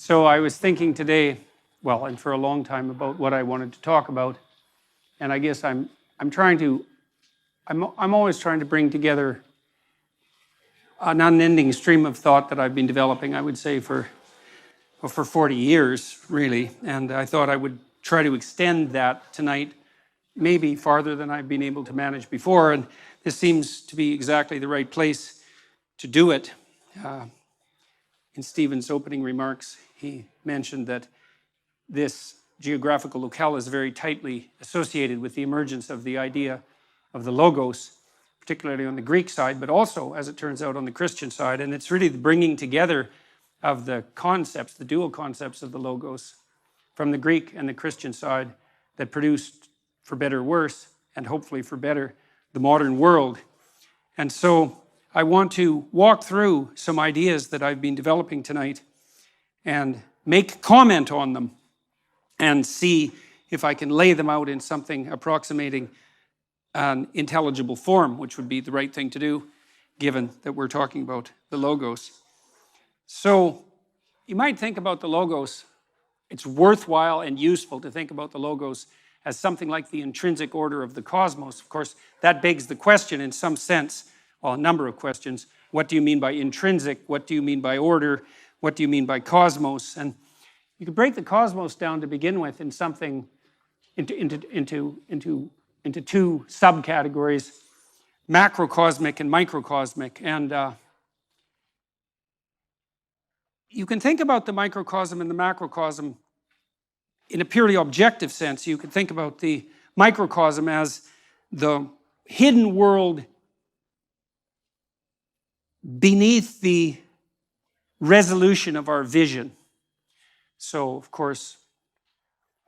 So I was thinking today, well, and for a long time, about what I wanted to talk about, and I guess I'm always trying to bring together an unending stream of thought that I've been developing, I would say, for 40 years, really. And I thought I would try to extend that tonight, maybe farther than I've been able to manage before. And this seems to be exactly the right place to do it. In Stephen's opening remarks, he mentioned that this geographical locale is very tightly associated with the emergence of the idea of the Logos, particularly on the Greek side, but also, as it turns out, on the Christian side. And it's really the bringing together of the concepts, the dual concepts of the Logos, from the Greek and the Christian side that produced, for better or worse, and hopefully for better, the modern world. And so I want to walk through some ideas that I've been developing tonight and make comment on them and see if I can lay them out in something approximating an intelligible form, which would be the right thing to do, given that we're talking about the Logos. So you might think about the Logos. It's worthwhile and useful to think about the Logos as something like the intrinsic order of the cosmos. Of course, that begs the question in some sense, well, a number of questions. What do you mean by intrinsic? What do you mean by order? What do you mean by cosmos? And you could break the cosmos down to begin with in something into two subcategories, macrocosmic and microcosmic. And you can think about the microcosm and the macrocosm in a purely objective sense. You could think about the microcosm as the hidden world beneath the resolution of our vision. So, of course,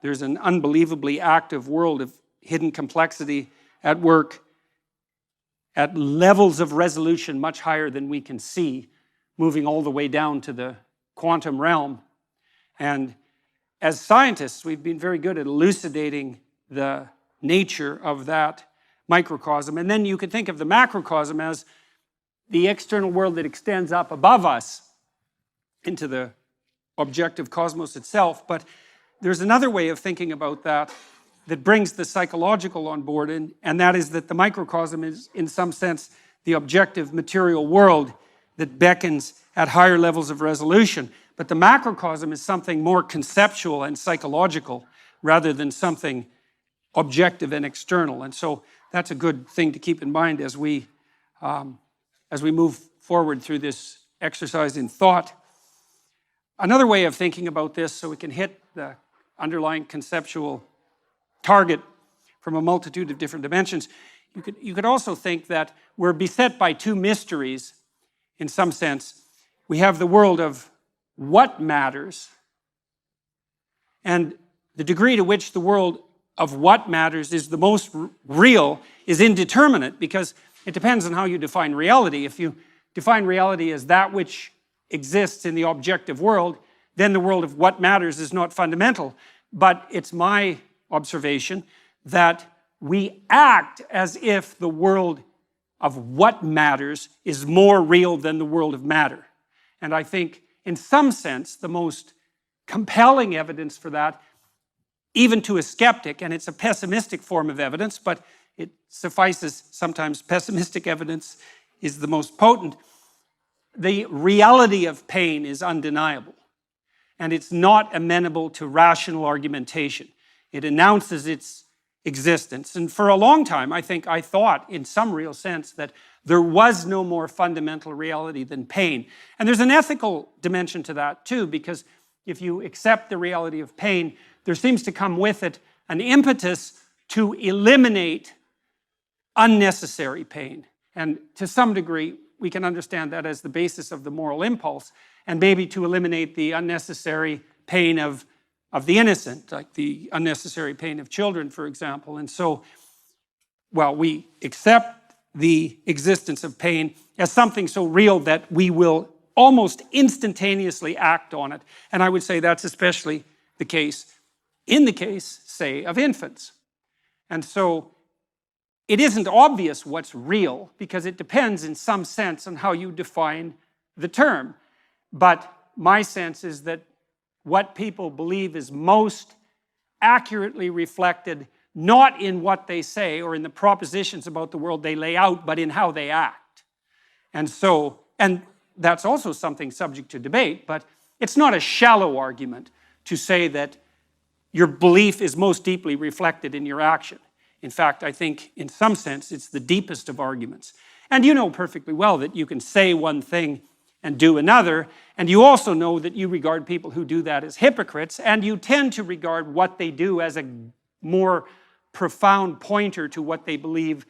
there's an unbelievably active world of hidden complexity at work at levels of resolution much higher than we can see, moving all the way down to the quantum realm. And as scientists, we've been very good at elucidating the nature of that microcosm. And then you could think of the macrocosm as the external world that extends up above us into the objective cosmos itself. But there's another way of thinking about that that brings the psychological on board, and that is that the microcosm is, in some sense, the objective material world that beckons at higher levels of resolution. But the macrocosm is something more conceptual and psychological rather than something objective and external. And so that's a good thing to keep in mind as we move forward through this exercise in thought. Another way of thinking about this, so we can hit the underlying conceptual target from a multitude of different dimensions, you could also think that we're beset by two mysteries in some sense. We have the world of what matters, and the degree to which the world of what matters is the most real is indeterminate, because it depends on how you define reality. If you define reality as that which exists in the objective world, then the world of what matters is not fundamental. But it's my observation that we act as if the world of what matters is more real than the world of matter. And I think, in some sense, the most compelling evidence for that, even to a skeptic, and it's a pessimistic form of evidence, but it suffices, sometimes pessimistic evidence is the most potent. The reality of pain is undeniable, and it's not amenable to rational argumentation. It announces its existence. And for a long time, I thought, in some real sense, that there was no more fundamental reality than pain. And there's an ethical dimension to that, too, because if you accept the reality of pain, there seems to come with it an impetus to eliminate unnecessary pain. And to some degree, we can understand that as the basis of the moral impulse, and maybe to eliminate the unnecessary pain of the innocent, like the unnecessary pain of children, for example. And so, well, we accept the existence of pain as something so real that we will almost instantaneously act on it. And I would say that's especially the case in the case, say, of infants. And so it isn't obvious what's real because it depends in some sense on how you define the term. But my sense is that what people believe is most accurately reflected not in what they say or in the propositions about the world they lay out, but in how they act. And so, and that's also something subject to debate, but it's not a shallow argument to say that your belief is most deeply reflected in your action. In fact, I think in some sense it's the deepest of arguments. And you know perfectly well that you can say one thing and do another, and you also know that you regard people who do that as hypocrites, and you tend to regard what they do as a more profound pointer to what they believe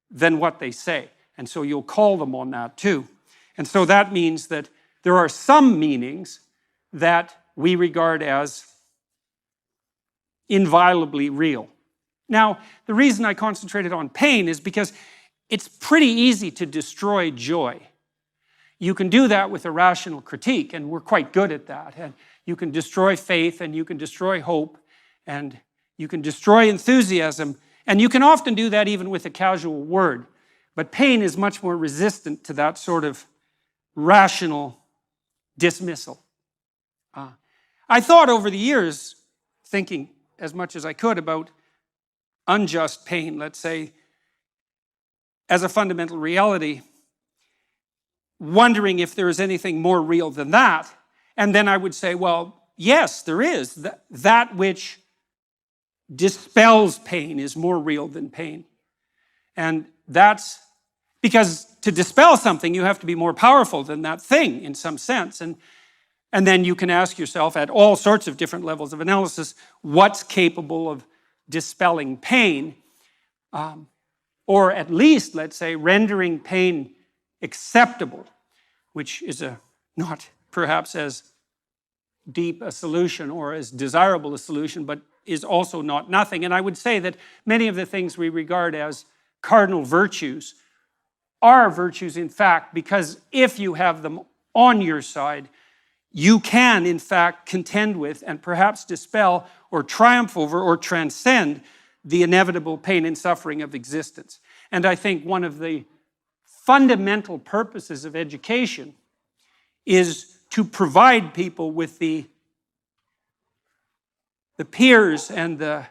than what they say. And so you'll call them on that too. And so that means that there are some meanings that we regard as inviolably real. Now, the reason I concentrated on pain is because it's pretty easy to destroy joy. You can do that with a rational critique, and we're quite good at that. And you can destroy faith, and you can destroy hope, and you can destroy enthusiasm, and you can often do that even with a casual word. But pain is much more resistant to that sort of rational dismissal. I thought over the years, thinking as much as I could about unjust pain, let's say, as a fundamental reality, wondering if there is anything more real than that. And then I would say, well, yes, there is. That which dispels pain is more real than pain. And that's because to dispel something, you have to be more powerful than that thing in some sense. And then you can ask yourself at all sorts of different levels of analysis, what's capable of dispelling pain? Or at least, let's say, rendering pain acceptable, which is not perhaps as deep a solution or as desirable a solution, but is also not nothing. And I would say that many of the things we regard as cardinal virtues are virtues, in fact, because if you have them on your side, you can, in fact, contend with and perhaps dispel or triumph over or transcend the inevitable pain and suffering of existence. And I think one of the fundamental purposes of education is to provide people with the peers and the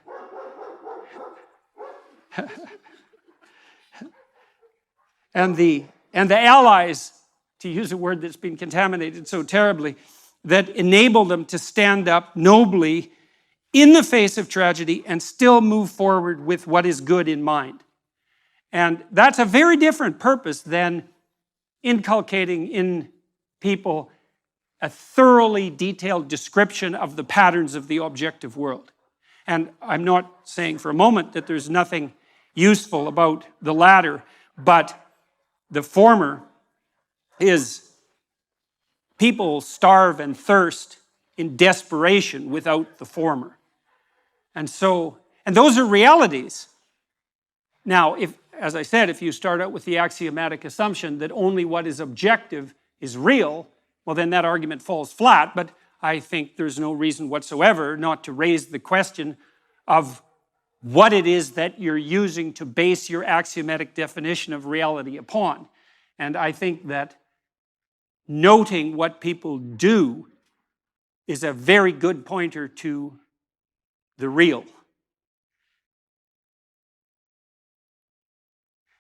and the allies, to use a word that's been contaminated so terribly, that enable them to stand up nobly in the face of tragedy and still move forward with what is good in mind. And that's a very different purpose than inculcating in people a thoroughly detailed description of the patterns of the objective world. And I'm not saying for a moment that there's nothing useful about the latter, but the former is people starve and thirst in desperation without the former. And those are realities. Now, as I said, if you start out with the axiomatic assumption that only what is objective is real, well, then that argument falls flat, but I think there's no reason whatsoever not to raise the question of what it is that you're using to base your axiomatic definition of reality upon. And I think that noting what people do is a very good pointer to the real.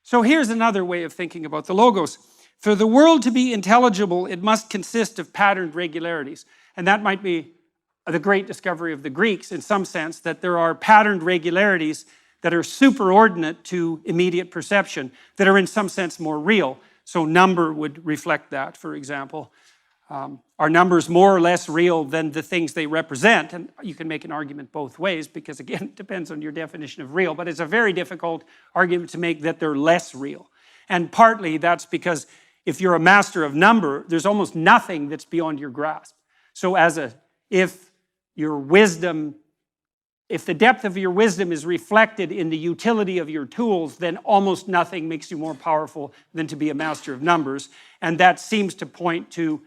So here's another way of thinking about the logos. For the world to be intelligible, it must consist of patterned regularities. And that might be the great discovery of the Greeks in some sense, that there are patterned regularities that are superordinate to immediate perception, that are in some sense more real. So number would reflect that, for example. Are numbers more or less real than the things they represent? And you can make an argument both ways because, again, it depends on your definition of real, but it's a very difficult argument to make that they're less real. And partly that's because if you're a master of number, there's almost nothing that's beyond your grasp. So if the depth of your wisdom is reflected in the utility of your tools, then almost nothing makes you more powerful than to be a master of numbers. And that seems to point to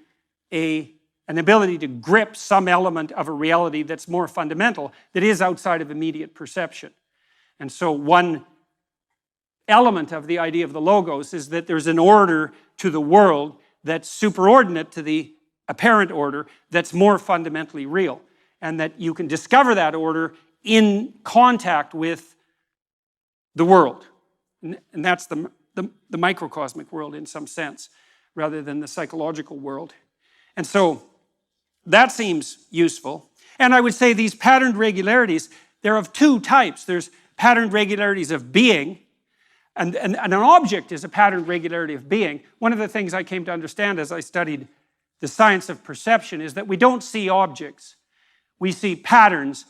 an ability to grip some element of a reality that's more fundamental, that is outside of immediate perception. And so one element of the idea of the logos is that there's an order to the world that's superordinate to the apparent order that's more fundamentally real, and that you can discover that order in contact with the world. And that's the microcosmic world in some sense, rather than the psychological world. And so that seems useful. And I would say these patterned regularities, they're of two types. There's patterned regularities of being, and an object is a patterned regularity of being. One of the things I came to understand as I studied the science of perception is that we don't see objects. We see patterns,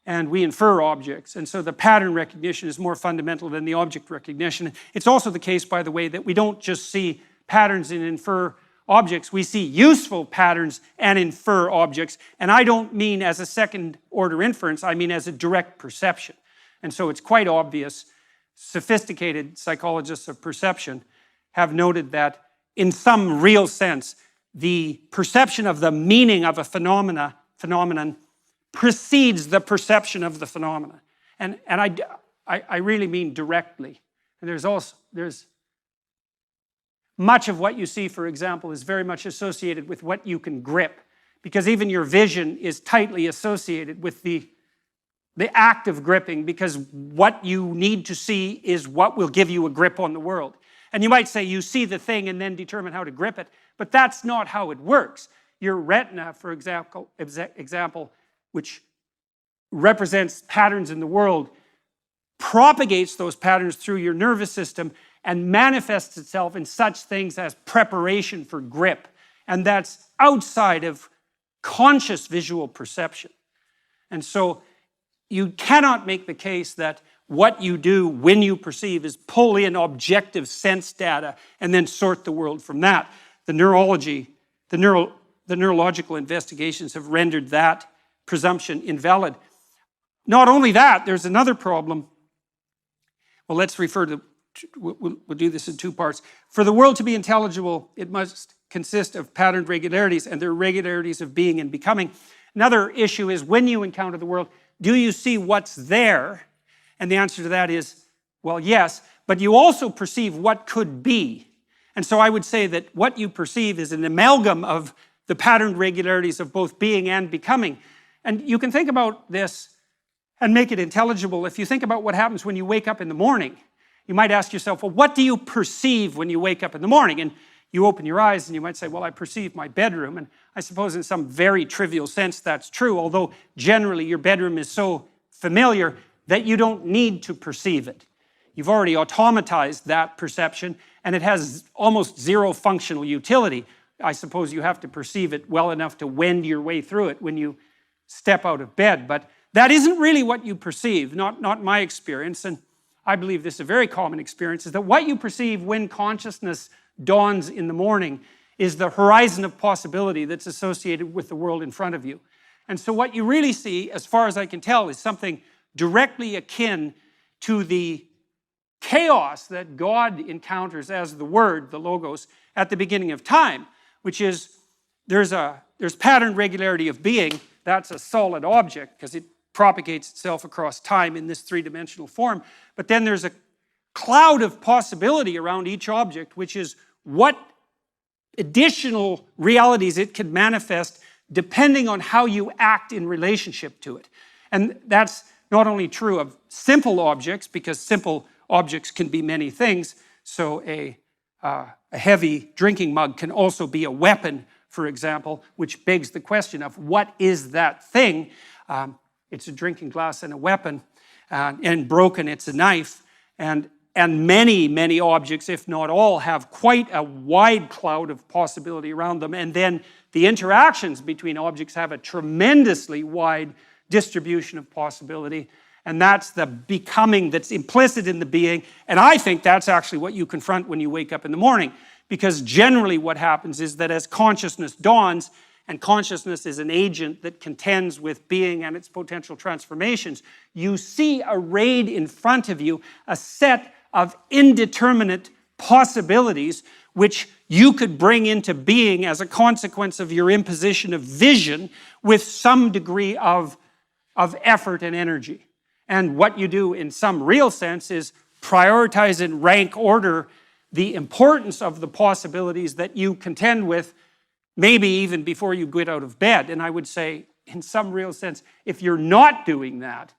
and we infer objects. And so the pattern recognition is more fundamental than the object recognition. It's also the case, by the way, that we don't just see patterns and infer objects. We see useful patterns and infer objects. And I don't mean as a second order inference, I mean as a direct perception. And so it's quite obvious. Sophisticated psychologists of perception have noted that in some real sense, the perception of the meaning of a phenomenon precedes the perception of the phenomena. And I really mean directly. And there's much of what you see, for example, is very much associated with what you can grip, because even your vision is tightly associated with the act of gripping, because what you need to see is what will give you a grip on the world. And you might say you see the thing and then determine how to grip it, but that's not how it works. Your retina, for example, which represents patterns in the world, propagates those patterns through your nervous system and manifests itself in such things as preparation for grip. And that's outside of conscious visual perception. And so you cannot make the case that what you do when you perceive is pull in objective sense data and then sort the world from that. The neurological investigations have rendered that presumption invalid. Not only that, there's another problem. Well, let's refer to, we'll do this in two parts. For the world to be intelligible, it must consist of patterned regularities, and they're regularities of being and becoming. Another issue is, when you encounter the world, do you see what's there? And the answer to that is, well, yes, but you also perceive what could be. And so I would say that what you perceive is an amalgam of the patterned regularities of both being and becoming. And you can think about this and make it intelligible. If you think about what happens when you wake up in the morning, you might ask yourself, well, what do you perceive when you wake up in the morning? And you open your eyes and you might say, well, I perceive my bedroom. And I suppose in some very trivial sense that's true, although generally your bedroom is so familiar that you don't need to perceive it. You've already automatized that perception, and it has almost zero functional utility. I suppose you have to perceive it well enough to wend your way through it when you step out of bed. But that isn't really what you perceive, not my experience, and I believe this is a very common experience, is that what you perceive when consciousness dawns in the morning is the horizon of possibility that's associated with the world in front of you. And so what you really see, as far as I can tell, is something directly akin to the chaos that God encounters as the Word, the Logos, at the beginning of time, which is there's pattern regularity of being. That's a solid object because it propagates itself across time in this three-dimensional form. But then there's a cloud of possibility around each object, which is what additional realities it can manifest depending on how you act in relationship to it. And that's not only true of simple objects, because simple objects can be many things. So a heavy drinking mug can also be a weapon, for example, which begs the question of what is that thing? It's a drinking glass and a weapon, and broken, it's a knife. And many, many objects, if not all, have quite a wide cloud of possibility around them. And then the interactions between objects have a tremendously wide distribution of possibility. And that's the becoming that's implicit in the being. And I think that's actually what you confront when you wake up in the morning. Because generally what happens is that as consciousness dawns, and consciousness is an agent that contends with being and its potential transformations, you see arrayed in front of you a set of indeterminate possibilities which you could bring into being as a consequence of your imposition of vision with some degree of effort and energy. And what you do in some real sense is prioritize and rank order the importance of the possibilities that you contend with, maybe even before you get out of bed. And I would say, in some real sense, if you're not doing that,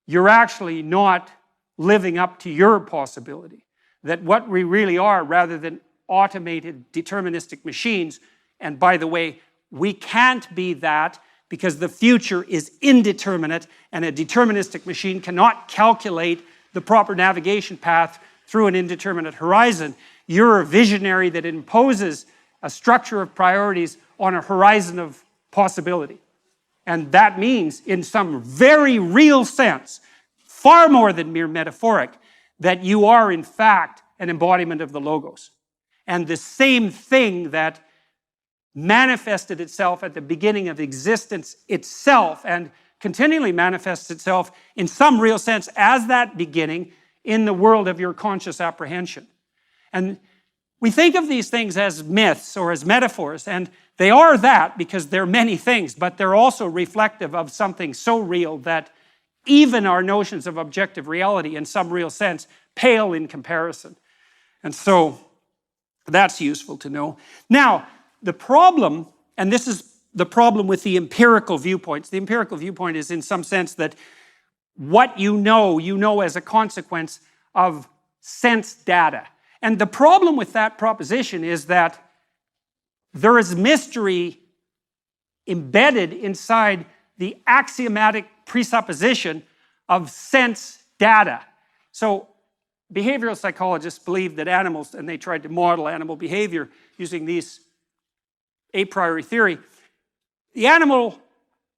you're actually not living up to your possibility. That what we really are, rather than automated deterministic machines, and by the way, we can't be that because the future is indeterminate and a deterministic machine cannot calculate the proper navigation path through an indeterminate horizon. You're a visionary that imposes a structure of priorities on a horizon of possibility. And that means, in some very real sense, far more than mere metaphoric, that you are in fact an embodiment of the Logos. And the same thing that manifested itself at the beginning of existence itself and continually manifests itself in some real sense as that beginning in the world of your conscious apprehension. And we think of these things as myths or as metaphors, and they are that because they're many things, but they're also reflective of something so real that even our notions of objective reality in some real sense pale in comparison. And so that's useful to know. Now, the problem, and this is the problem with the empirical viewpoints. The empirical viewpoint is in some sense that what you know as a consequence of sense data. And the problem with that proposition is that there is mystery embedded inside the axiomatic presupposition of sense data. So behavioral psychologists believe that animals, and they tried to model animal behavior using these a priori theory, the animal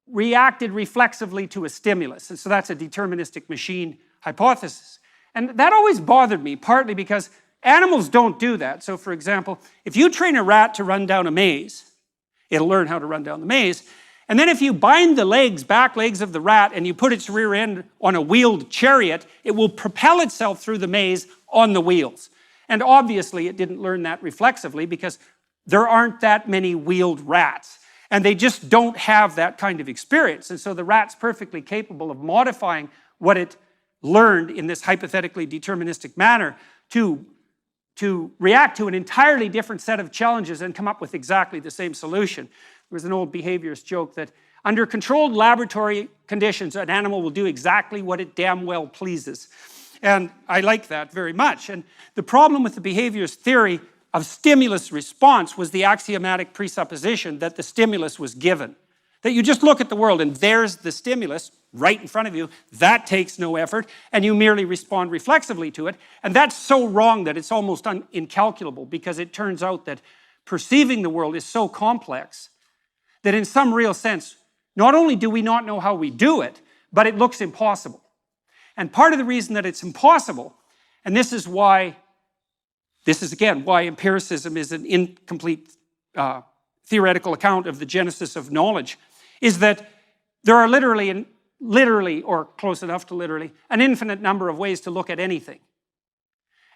reacted reflexively to a stimulus. And so that's a deterministic machine hypothesis. And that always bothered me, partly because animals don't do that. So for example, if you train a rat to run down a maze, it'll learn how to run down the maze. And then if you bind the back legs of the rat and you put its rear end on a wheeled chariot, it will propel itself through the maze on the wheels. And obviously it didn't learn that reflexively because there aren't that many wheeled rats. And they just don't have that kind of experience. And so the rat's perfectly capable of modifying what it learned in this hypothetically deterministic manner to react to an entirely different set of challenges and come up with exactly the same solution. There was an old behaviorist joke that under controlled laboratory conditions, an animal will do exactly what it damn well pleases. And I like that very much. And the problem with the behaviorist theory of stimulus response was the axiomatic presupposition that the stimulus was given. That you just look at the world and there's the stimulus right in front of you. That takes no effort, and you merely respond reflexively to it. And that's so wrong that it's almost incalculable, because it turns out that perceiving the world is so complex that in some real sense, not only do we not know how we do it, but it looks impossible. And part of the reason that it's impossible, and this is again why empiricism is an incomplete theoretical account of the genesis of knowledge, is that there are literally, or close enough to literally, an infinite number of ways to look at anything.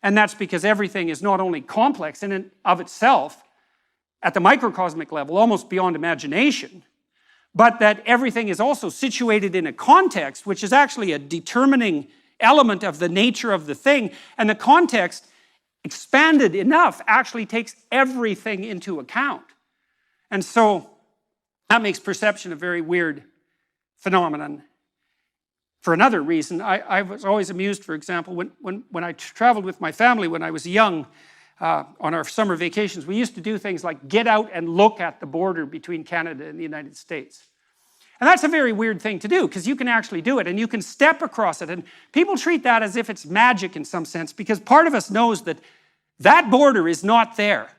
And that's because everything is not only complex in and of itself, at the microcosmic level, almost beyond imagination, but that everything is also situated in a context, which is actually a determining element of the nature of the thing, and the context, expanded enough, actually takes everything into account. And so that makes perception a very weird phenomenon. For another reason, I was always amused, for example, when I traveled with my family when I was young on our summer vacations, we used to do things like get out and look at the border between Canada and the United States. And that's a very weird thing to do, because you can actually do it and you can step across it. And people treat that as if it's magic in some sense, because part of us knows that that border is not there,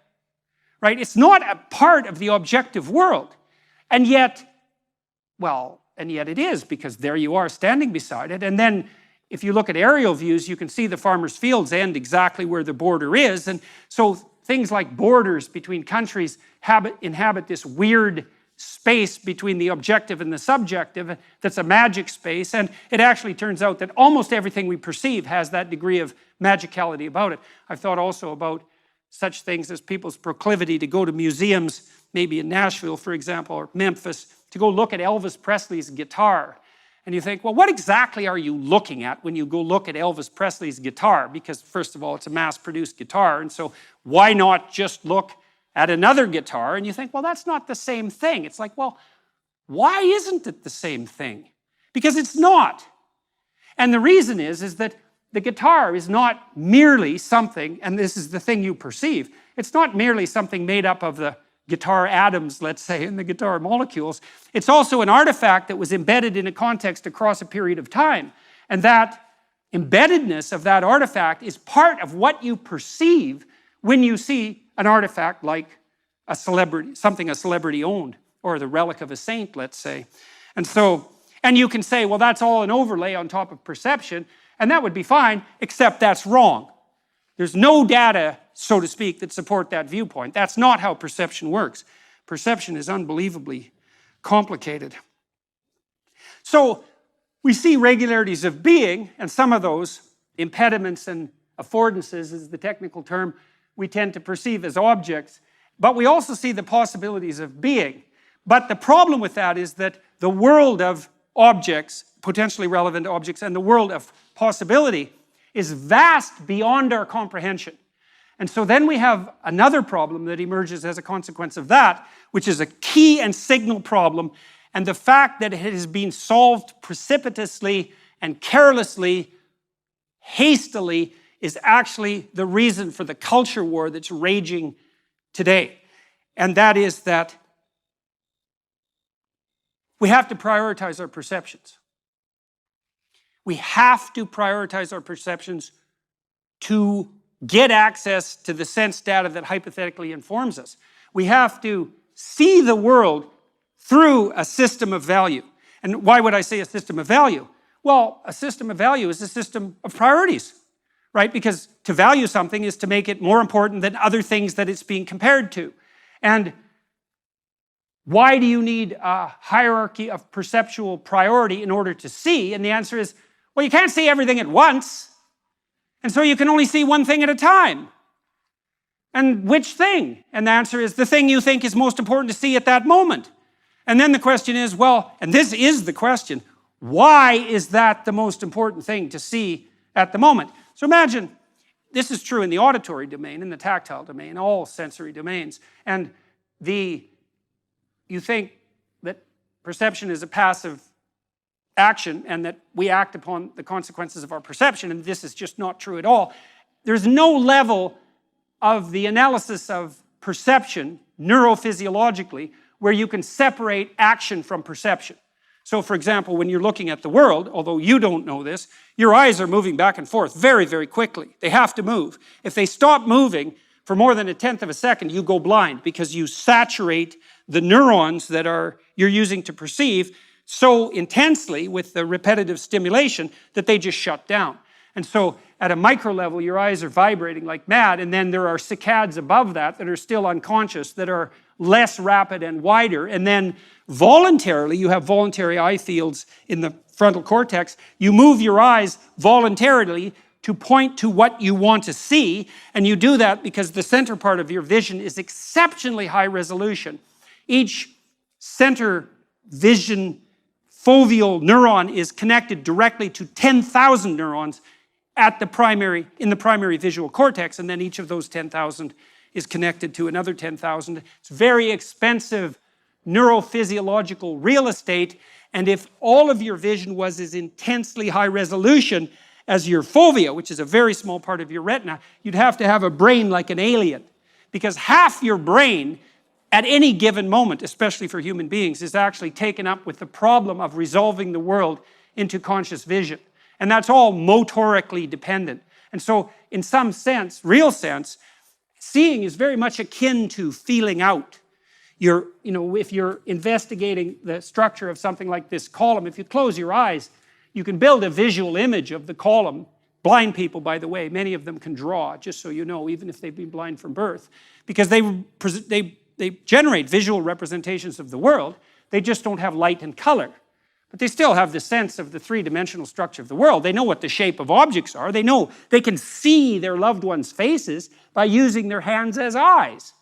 right? It's not a part of the objective world. And yet it is, because there you are standing beside it. And then if you look at aerial views, you can see the farmers' fields end exactly where the border is. And so things like borders between countries inhabit this weird space between the objective and the subjective that's a magic space. And it actually turns out that almost everything we perceive has that degree of magicality about it. I've thought also about such things as people's proclivity to go to museums, maybe in Nashville, for example, or Memphis, to go look at Elvis Presley's guitar. And you think, well, what exactly are you looking at when you go look at Elvis Presley's guitar? Because first of all, it's a mass-produced guitar, and so why not just look at another guitar, and you think, well, that's not the same thing. It's like, well, why isn't it the same thing? Because it's not. And the reason is that the guitar is not merely something, and this is the thing you perceive, it's not merely something made up of the guitar atoms, let's say, and the guitar molecules. It's also an artifact that was embedded in a context across a period of time. And that embeddedness of that artifact is part of what you perceive when you see an artifact like a celebrity, something a celebrity owned, or the relic of a saint, let's say. And you can say, well, that's all an overlay on top of perception, and that would be fine, except that's wrong. There's no data, so to speak, that support that viewpoint. That's not how perception works. Perception is unbelievably complicated. So we see regularities of being, and some of those, impediments and affordances is the technical term, we tend to perceive as objects, but we also see the possibilities of being. But the problem with that is that the world of objects, potentially relevant objects, and the world of possibility is vast beyond our comprehension. And so then we have another problem that emerges as a consequence of that, which is a key and signal problem, and the fact that it has been solved precipitously and carelessly, hastily, is actually the reason for the culture war that's raging today. And that is that we have to prioritize our perceptions. We have to prioritize our perceptions to get access to the sense data that hypothetically informs us. We have to see the world through a system of value. And why would I say a system of value? Well, a system of value is a system of priorities, right? Because to value something is to make it more important than other things that it's being compared to. And why do you need a hierarchy of perceptual priority in order to see? And the answer is, well, you can't see everything at once. And so you can only see one thing at a time. And which thing? And the answer is the thing you think is most important to see at that moment. And then the question is, well, and this is the question, why is that the most important thing to see at the moment? So imagine, this is true in the auditory domain, in the tactile domain, all sensory domains. And you think that perception is a passive action and that we act upon the consequences of our perception, and this is just not true at all. There's no level of the analysis of perception neurophysiologically where you can separate action from perception. So for example, when you're looking at the world, although you don't know this, your eyes are moving back and forth very, very quickly. They have to move. If they stop moving for more than 1/10 of a second, you go blind because you saturate the neurons that you're using to perceive so intensely with the repetitive stimulation that they just shut down. And so at a micro level, your eyes are vibrating like mad, and then there are saccades above that are still unconscious, that are less rapid and wider, and then voluntarily, you have voluntary eye fields in the frontal cortex, you move your eyes voluntarily to point to what you want to see, and you do that because the center part of your vision is exceptionally high resolution. Each center vision foveal neuron is connected directly to 10,000 neurons in the primary visual cortex, and then each of those 10,000 is connected to another 10,000. It's very expensive neurophysiological real estate, and if all of your vision was as intensely high resolution as your fovea, which is a very small part of your retina, you'd have to have a brain like an alien, because half your brain at any given moment, especially for human beings, is actually taken up with the problem of resolving the world into conscious vision. And that's all motorically dependent. And so, in some sense, real sense, seeing is very much akin to feeling out. If you're investigating the structure of something like this column, if you close your eyes, you can build a visual image of the column. Blind people, by the way, many of them can draw, just so you know, even if they've been blind from birth, because they generate visual representations of the world. They just don't have light and color. But they still have the sense of the three-dimensional structure of the world. They know what the shape of objects are. They know they can see their loved ones' faces by using their hands as eyes.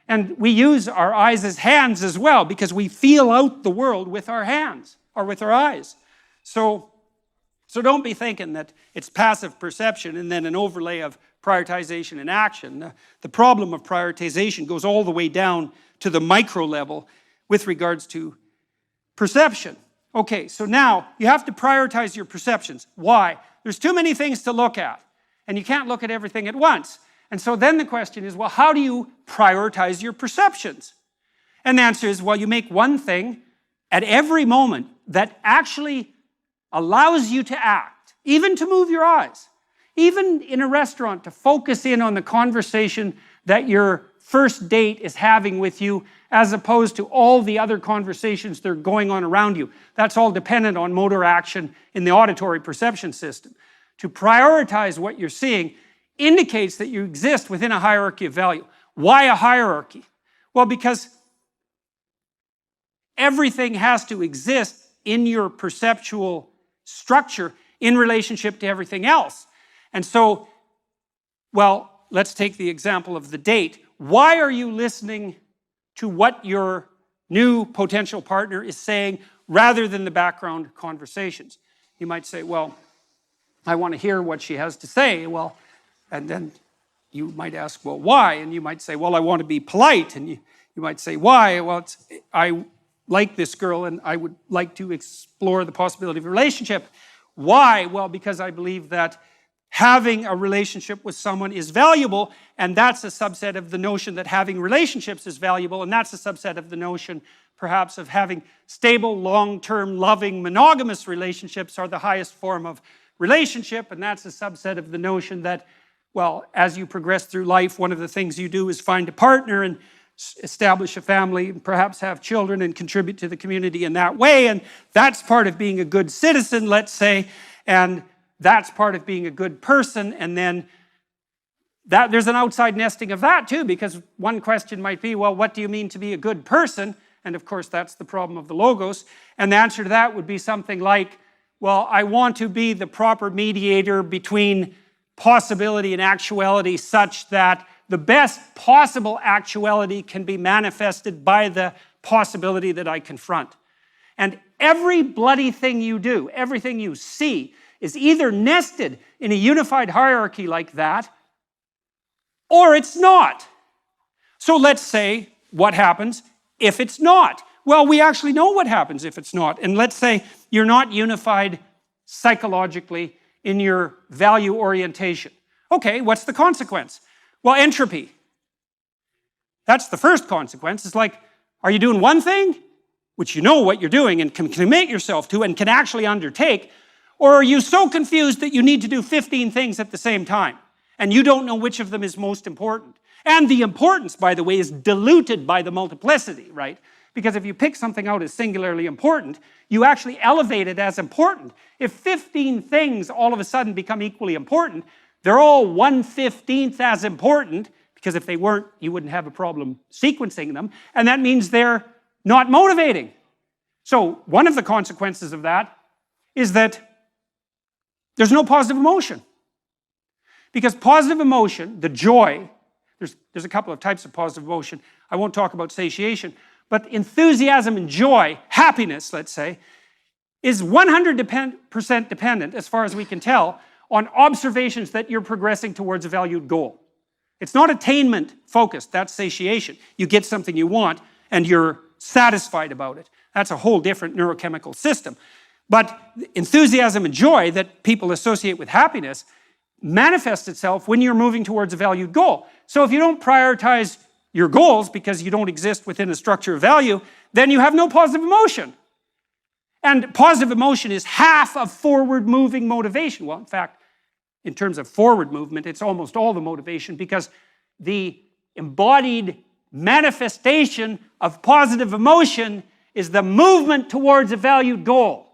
And we use our eyes as hands as well because we feel out the world with our hands or with our eyes. So So don't be thinking that it's passive perception and then an overlay of prioritization and action. The problem of prioritization goes all the way down to the micro level with regards to perception. Okay, so now you have to prioritize your perceptions. Why? There's too many things to look at, and you can't look at everything at once. And so then the question is, well, how do you prioritize your perceptions? And the answer is, well, you make one thing at every moment that actually allows you to act, even to move your eyes, even in a restaurant to focus in on the conversation that your first date is having with you, as opposed to all the other conversations that are going on around you. That's all dependent on motor action in the auditory perception system. To prioritize what you're seeing indicates that you exist within a hierarchy of value. Why a hierarchy? Well, because everything has to exist in your perceptual structure in relationship to everything else. And so, well, let's take the example of the date. Why are you listening to what your new potential partner is saying rather than the background conversations? You might say, well, I want to hear what she has to say. Well, and then you might ask, well, why? And you might say, well, I want to be polite. And you might say, why? Well, I like this girl and I would like to explore the possibility of a relationship. Why? Well, because I believe that having a relationship with someone is valuable, and that's a subset of the notion that having relationships is valuable, and that's a subset of the notion, perhaps, of having stable, long-term, loving, monogamous relationships are the highest form of relationship, and that's a subset of the notion that, well, as you progress through life, one of the things you do is find a partner and establish a family, and perhaps have children and contribute to the community in that way, and that's part of being a good citizen, let's say, and that's part of being a good person. And then there's an outside nesting of that too, because one question might be, well, what do you mean to be a good person? And of course, that's the problem of the logos. And the answer to that would be something like, well, I want to be the proper mediator between possibility and actuality such that the best possible actuality can be manifested by the possibility that I confront. And every bloody thing you do, everything you see, is either nested in a unified hierarchy like that, or it's not. So let's say, what happens if it's not? Well, we actually know what happens if it's not. And let's say you're not unified psychologically in your value orientation. Okay, what's the consequence? Well, entropy. That's the first consequence. It's like, are you doing one thing, which you know what you're doing and can commit yourself to and can actually undertake, or are you so confused that you need to do 15 things at the same time, and you don't know which of them is most important? And the importance, by the way, is diluted by the multiplicity, right? Because if you pick something out as singularly important, you actually elevate it as important. If 15 things all of a sudden become equally important, they're all 1/15th as important, because if they weren't, you wouldn't have a problem sequencing them, and that means they're not motivating. So one of the consequences of that is that there's no positive emotion. Because positive emotion, the joy, there's a couple of types of positive emotion. I won't talk about satiation, but enthusiasm and joy, happiness, let's say, is 100% dependent, as far as we can tell, on observations that you're progressing towards a valued goal. It's not attainment focused, that's satiation. You get something you want and you're satisfied about it. That's a whole different neurochemical system. But enthusiasm and joy that people associate with happiness manifests itself when you're moving towards a valued goal. So if you don't prioritize your goals because you don't exist within a structure of value, then you have no positive emotion. And positive emotion is half of forward-moving motivation. Well, in fact, in terms of forward movement, it's almost all the motivation, because the embodied manifestation of positive emotion is the movement towards a valued goal.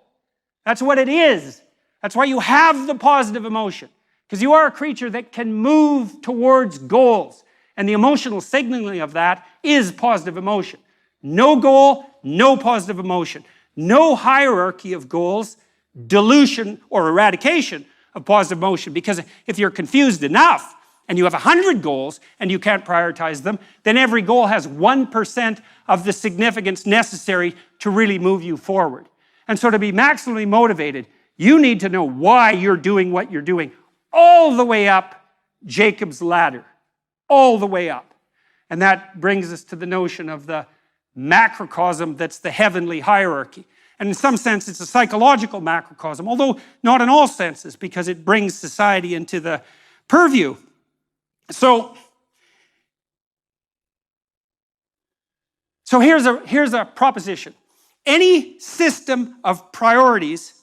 That's what it is. That's why you have the positive emotion, because you are a creature that can move towards goals. And the emotional signaling of that is positive emotion. No goal, no positive emotion. No hierarchy of goals, dilution or eradication of positive emotion. Because if you're confused enough and you have 100 goals and you can't prioritize them, then every goal has 1% of the significance necessary to really move you forward. And so to be maximally motivated, You need to know why you're doing what you're doing, all the way up Jacob's ladder, all the way up. And that brings us to the notion of the macrocosm that's the heavenly hierarchy. And in some sense, it's a psychological macrocosm, although not in all senses, because it brings society into the purview. So here's a proposition. Any system of priorities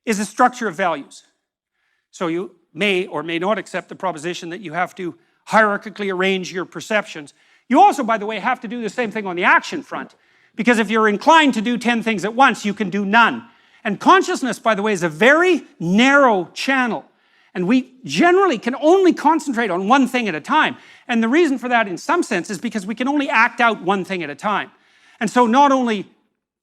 is a structure of values. So you may or may not accept the proposition that you have to hierarchically arrange your perceptions. You also, by the way, have to do the same thing on the action front. Because if you're inclined to do 10 things at once, you can do none. And consciousness, by the way, is a very narrow channel. And we generally can only concentrate on one thing at a time. And the reason for that, in some sense, is because we can only act out one thing at a time. And so not only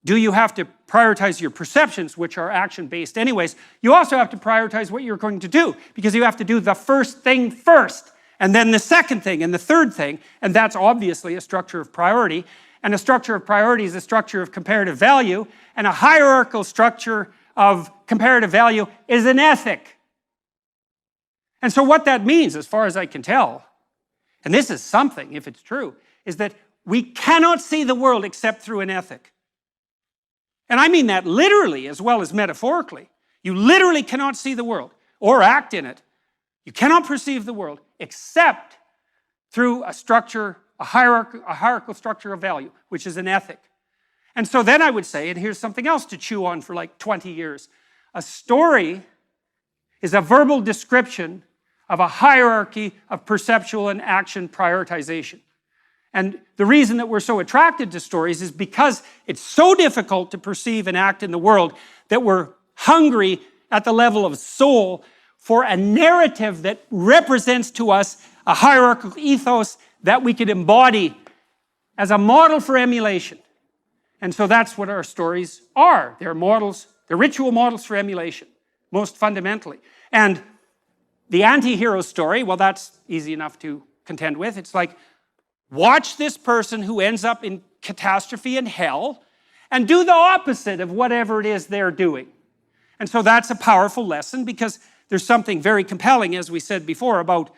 do you have to prioritize your perceptions, which are action-based anyways, you also have to prioritize what you're going to do, because you have to do the first thing first, and then the second thing, and the third thing, and that's obviously a structure of priority. And a structure of priority is a structure of comparative value, and a hierarchical structure of comparative value is an ethic. And so what that means, as far as I can tell, and this is something, if it's true, is that we cannot see the world except through an ethic. And I mean that literally as well as metaphorically. You literally cannot see the world or act in it. You cannot perceive the world except through a structure, a hierarchical structure of value, which is an ethic. And so then I would say, and here's something else to chew on for like 20 years, a story is a verbal description of a hierarchy of perceptual and action prioritization. And the reason that we're so attracted to stories is because it's so difficult to perceive and act in the world that we're hungry at the level of soul for a narrative that represents to us a hierarchical ethos that we could embody as a model for emulation. And so that's what our stories are. They're models, they're ritual models for emulation, most fundamentally. And the anti-hero story, well, that's easy enough to contend with. It's like, watch this person who ends up in catastrophe and hell and do the opposite of whatever it is they're doing. And so that's a powerful lesson, because there's something very compelling, as we said before, about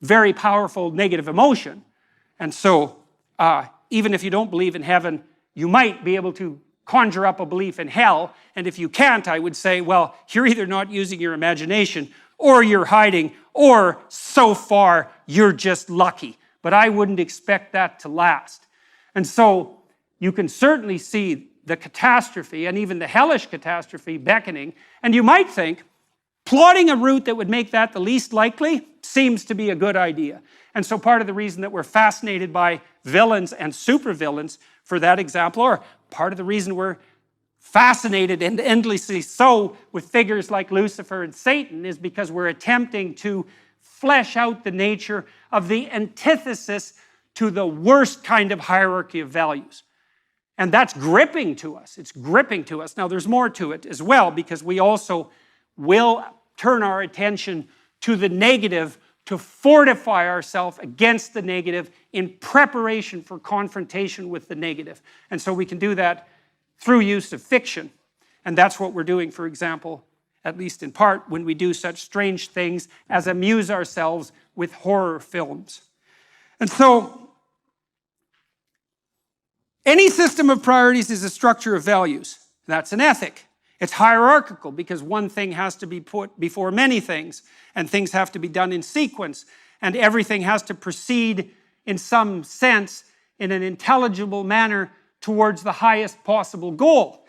very powerful negative emotion. And so even if you don't believe in heaven, you might be able to conjure up a belief in hell. And if you can't, I would say, well, you're either not using your imagination, or you're hiding, or so far you're just lucky. But I wouldn't expect that to last. And so you can certainly see the catastrophe, and even the hellish catastrophe, beckoning. And you might think, plotting a route that would make that the least likely seems to be a good idea. And so part of the reason that we're fascinated by villains and supervillains, for that example, or part of the reason we're fascinated, and endlessly so, with figures like Lucifer and Satan, is because we're attempting to flesh out the nature of the antithesis to the worst kind of hierarchy of values. And that's gripping to us. It's gripping to us. Now, there's more to it as well, because we also will turn our attention to the negative to fortify ourselves against the negative in preparation for confrontation with the negative. And so we can do that through use of fiction. And that's what we're doing, for example, at least in part, when we do such strange things as amuse ourselves with horror films. And so, any system of priorities is a structure of values. That's an ethic. It's hierarchical, because one thing has to be put before many things, and things have to be done in sequence, and everything has to proceed in some sense in an intelligible manner towards the highest possible goal.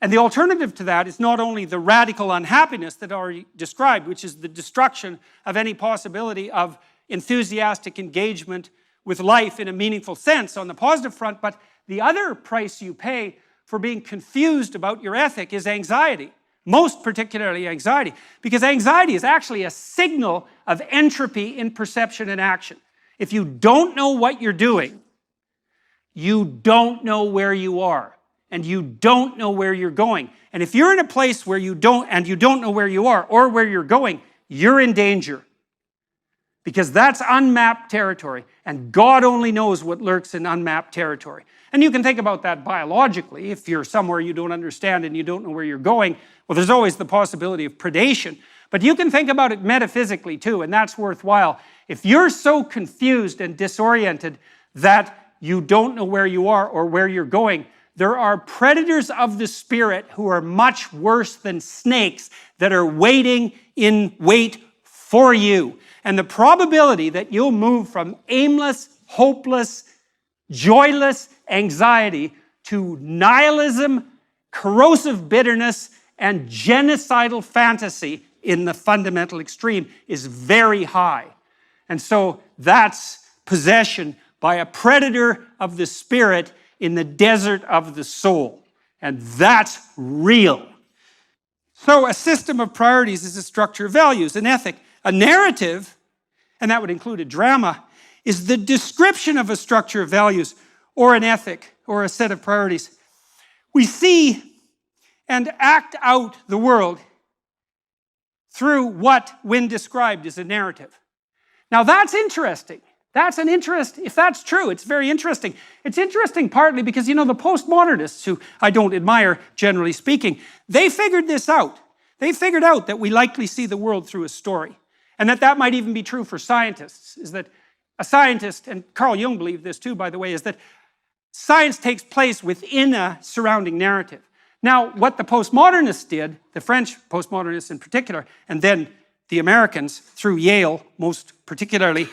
And the alternative to that is not only the radical unhappiness that I already described, which is the destruction of any possibility of enthusiastic engagement with life in a meaningful sense on the positive front, but the other price you pay for being confused about your ethic is anxiety, most particularly anxiety, because anxiety is actually a signal of entropy in perception and action. If you don't know what you're doing, you don't know where you are, and you don't know where you're going. And if you're in a place where you don't know where you are or where you're going, you're in danger. because that's unmapped territory, and God only knows what lurks in unmapped territory. And you can think about that biologically. If you're somewhere you don't understand and you don't know where you're going, well, there's always the possibility of predation. But you can think about it metaphysically too, and that's worthwhile. If you're so confused and disoriented that you don't know where you are or where you're going, there are predators of the spirit who are much worse than snakes that are waiting in wait for you. And the probability that you'll move from aimless, hopeless, joyless anxiety to nihilism, corrosive bitterness, and genocidal fantasy in the fundamental extreme is very high. And so that's possession by a predator of the spirit in the desert of the soul. And that's real. So a system of priorities is a structure of values, an ethic. A narrative, and that would include a drama, is the description of a structure of values or an ethic or a set of priorities. We see and act out the world through what, when described, is a narrative. Now that's interesting. That's an interest, if that's true, it's very interesting. It's interesting partly because, the postmodernists, who I don't admire, generally speaking, they figured this out. They figured out that we likely see the world through a story. And that might even be true for scientists, is that a scientist, and Carl Jung believed this too, by the way, is that science takes place within a surrounding narrative. Now, what the postmodernists did, the French postmodernists in particular, and then the Americans through Yale most particularly,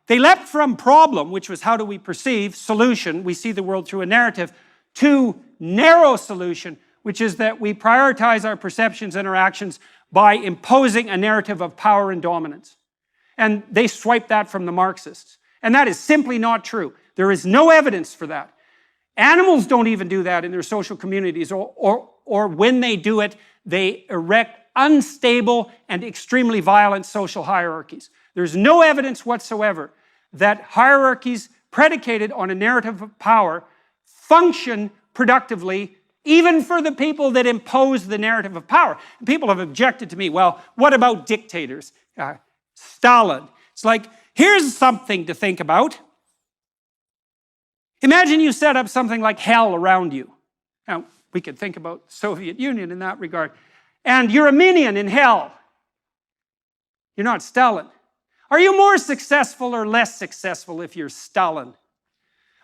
they leapt from problem, which was how do we perceive, solution, we see the world through a narrative, to narrow solution, which is that we prioritize our perceptions and our actions by imposing a narrative of power and dominance. And they swiped that from the Marxists. And that is simply not true. There is no evidence for that. Animals don't even do that in their social communities, or when they do it, they erect unstable and extremely violent social hierarchies. There's no evidence whatsoever that hierarchies predicated on a narrative of power function productively, even for the people that impose the narrative of power. People have objected to me, well, what about dictators? Stalin. It's like, here's something to think about. Imagine you set up something like hell around you. Now, we could think about the Soviet Union in that regard. And you're a minion in hell. You're not Stalin. Are you more successful or less successful if you're Stalin?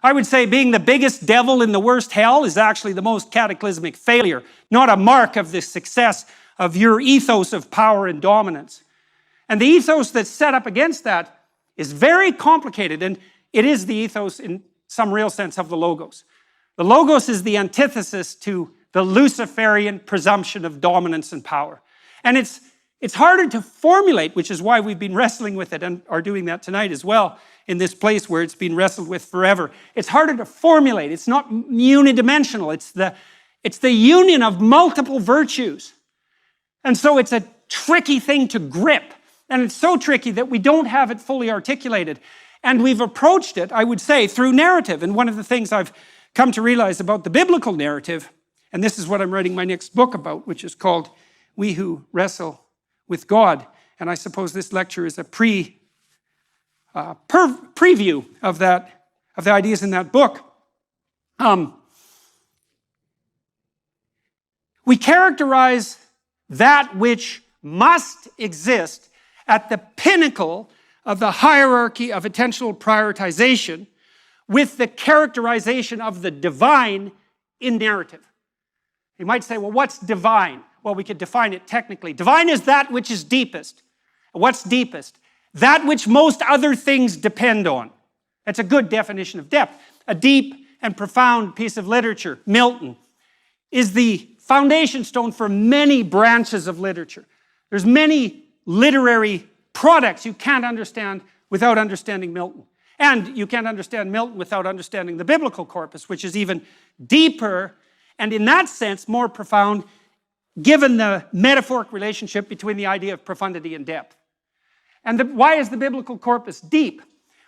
I would say being the biggest devil in the worst hell is actually the most cataclysmic failure, not a mark of the success of your ethos of power and dominance. And the ethos that's set up against that is very complicated, and it is the ethos in some real sense of the Logos. The Logos is the antithesis to the Luciferian presumption of dominance and power. And it's harder to formulate, which is why we've been wrestling with it and are doing that tonight as well in this place where it's been wrestled with forever. It's harder to formulate. It's not unidimensional. It's the union of multiple virtues. And so it's a tricky thing to grip. And it's so tricky that we don't have it fully articulated. And we've approached it, I would say, through narrative. And one of the things I've come to realize about the biblical narrative, and this is what I'm writing my next book about, which is called We Who Wrestle with God. And I suppose this lecture is a preview of the ideas in that book. We characterize that which must exist at the pinnacle of the hierarchy of attentional prioritization with the characterization of the divine in narrative. You might say, well, what's divine? Well, we could define it technically. Divine is that which is deepest. What's deepest? That which most other things depend on. That's a good definition of depth. A deep and profound piece of literature, Milton, is the foundation stone for many branches of literature. There's many literary products you can't understand without understanding Milton. And you can't understand Milton without understanding the biblical corpus, which is even deeper and in that sense more profound, given the metaphoric relationship between the idea of profundity and depth. And why is the biblical corpus deep?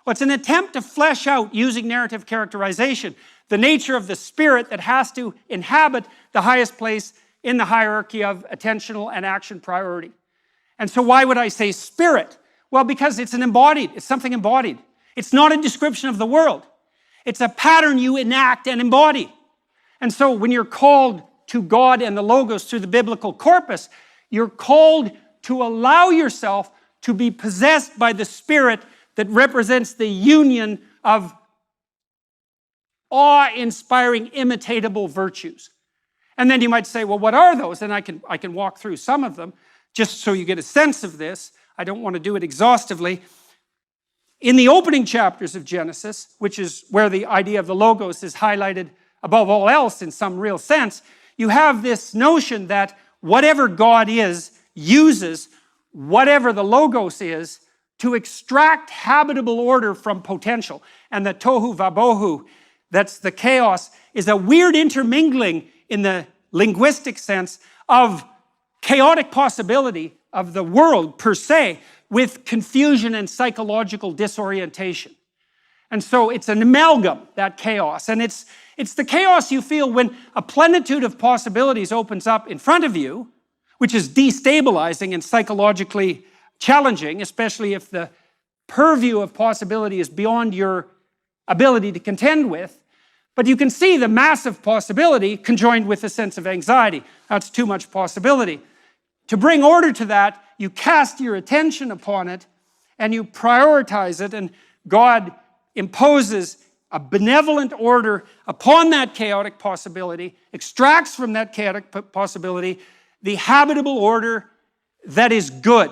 Well, it's an attempt to flesh out, using narrative characterization, the nature of the spirit that has to inhabit the highest place in the hierarchy of attentional and action priority. And so why would I say spirit? Well, because it's something embodied. It's not a description of the world. It's a pattern you enact and embody. And so when you're called to God and the Logos through the biblical corpus, you're called to allow yourself to be possessed by the Spirit that represents the union of awe-inspiring, imitatable virtues. And then you might say, well, what are those? And I can walk through some of them, just so you get a sense of this. I don't want to do it exhaustively. In the opening chapters of Genesis, which is where the idea of the Logos is highlighted above all else in some real sense, you have this notion that whatever God is uses whatever the Logos is to extract habitable order from potential. And the tohu vabohu, that's the chaos, is a weird intermingling in the linguistic sense of chaotic possibility of the world per se with confusion and psychological disorientation. And so it's an amalgam, that chaos. And it's the chaos you feel when a plenitude of possibilities opens up in front of you, which is destabilizing and psychologically challenging, especially if the purview of possibility is beyond your ability to contend with. But you can see the massive possibility conjoined with a sense of anxiety. That's too much possibility. To bring order to that, you cast your attention upon it and you prioritize it, and God imposes a benevolent order upon that chaotic possibility, extracts from that chaotic possibility the habitable order that is good.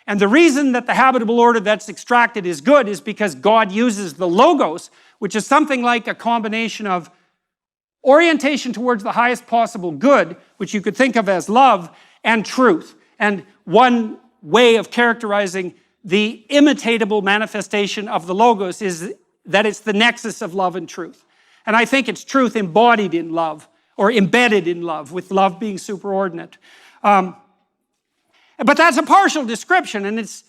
And the reason that the habitable order that's extracted is good is because God uses the Logos, which is something like a combination of orientation towards the highest possible good, which you could think of as love, and truth. And one way of characterizing the imitatable manifestation of the Logos is that it's the nexus of love and truth. And I think it's truth embodied in love, or embedded in love, with love being superordinate. But that's a partial description, and it's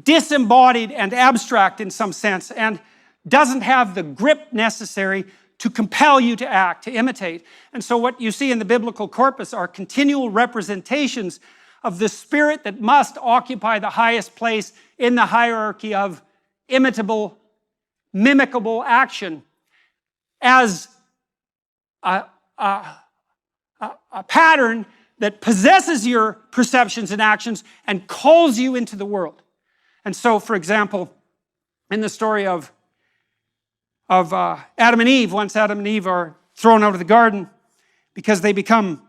disembodied and abstract in some sense, and doesn't have the grip necessary to compel you to act, to imitate. And so what you see in the biblical corpus are continual representations of the Spirit that must occupy the highest place in the hierarchy of imitable, mimicable action as a pattern that possesses your perceptions and actions and calls you into the world. And so, for example, in the story of Adam and Eve, once Adam and Eve are thrown out of the garden because they become